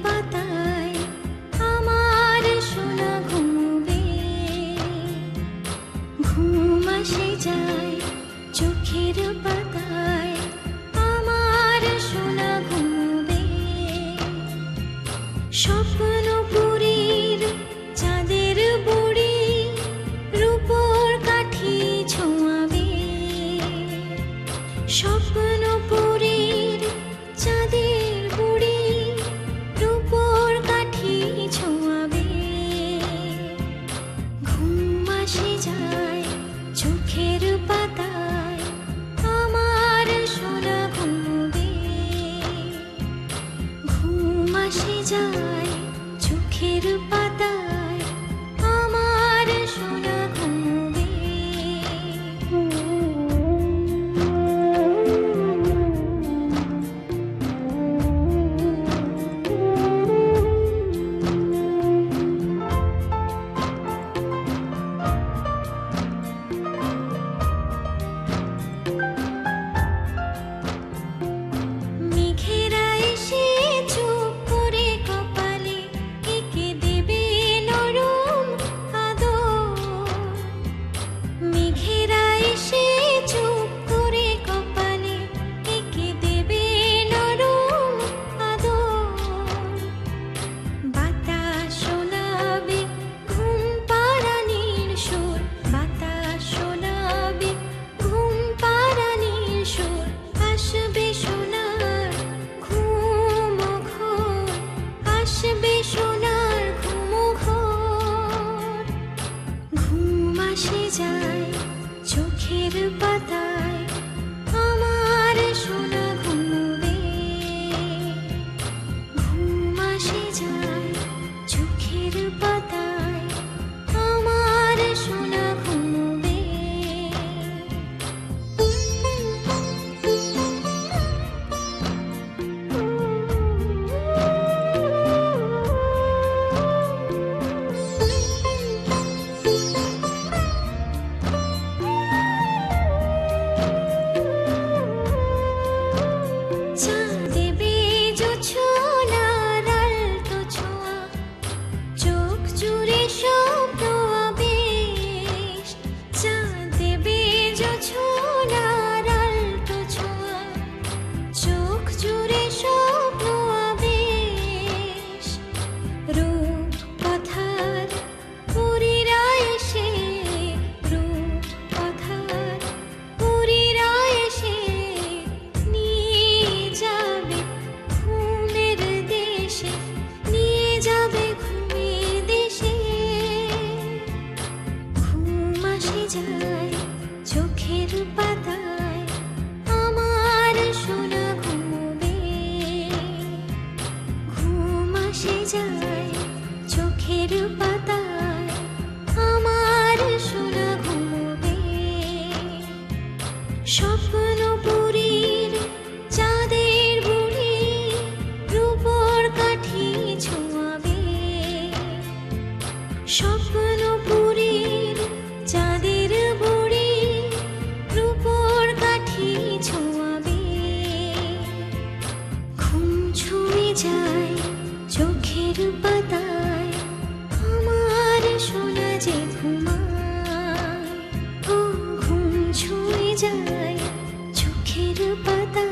পাতায় আমার সোনা ঘুমবে, ঘুম আসে যায় চোখের পাতায় আমার সোনা ঘুমবে। স্বপ্নপুরীর চাঁদের বুড়ি রূপোর কাঠি ছোঁয়াবে, স্বপ্নপুরীর চাঁদের বুড়ি রূপোর কাঠি ছোঁয়াবে। ঘুম আসে যায় চোখের পাতায় আমার সোনা ঘুমবে, ঘুম আসে যায় চোখের পাতায় আমার সোনা ঘুমবে। মেঘেরা এসে চুপ করে কপালে এঁকে দেবে নরম আদর, মেঘেরা এসে চুপ করে কপালে এঁকে দেবে নরম আদর। বাতাস শোনাবে ঘুম পাড়ানির সুর, বাতাস শোনাবে ঘুম পাড়ানির সুর। আসবে সোনার ঘুম ঘোর, আসবে সোনার ঘুম ঘোর। ঘুম আসে যায় চোখের পাতায় আমার সোনা ঘুমবে, ঘুম আসে যায় চোখের পাতায় আমার সোনা ঘুমবে। চাঁদ দেবে জোছনার আলতো ছোঁয়া, চোখ জুড়ে স্বপ্ন আবেশ। চাঁদ দেবে জোছনার আলতো ছোঁয়া, চোখ জুড়ে স্বপ্ন আবেশ। রূপ কথার পুরীরা এসে, রূপ কথার পুরীরা এসে নিয়ে যাবে ঘুমের দেশে, নিয়ে যাবে ঘুমের দেশে। ঘুম আসে যায় চোখের পাতায় আমার সোনা ঘুমবে, ঘুম আসে যায় চোখের পাতায় আমার সোনা ঘুমবে। স্বপ্নপুরীর চাঁদের বুড়ি রূপোর কাঠি ছোঁয়াবে, স্বপ্নপুরীর চাঁদের বুড়ি রূপোর কাঠি ছোঁয়াবে। ঘুম ছুঁয়ে যায় চোখের পাতায় আমার সোনা যে ঘুমায়। ও ঘুম ছুঁয়ে যায় চোখের পাতায়।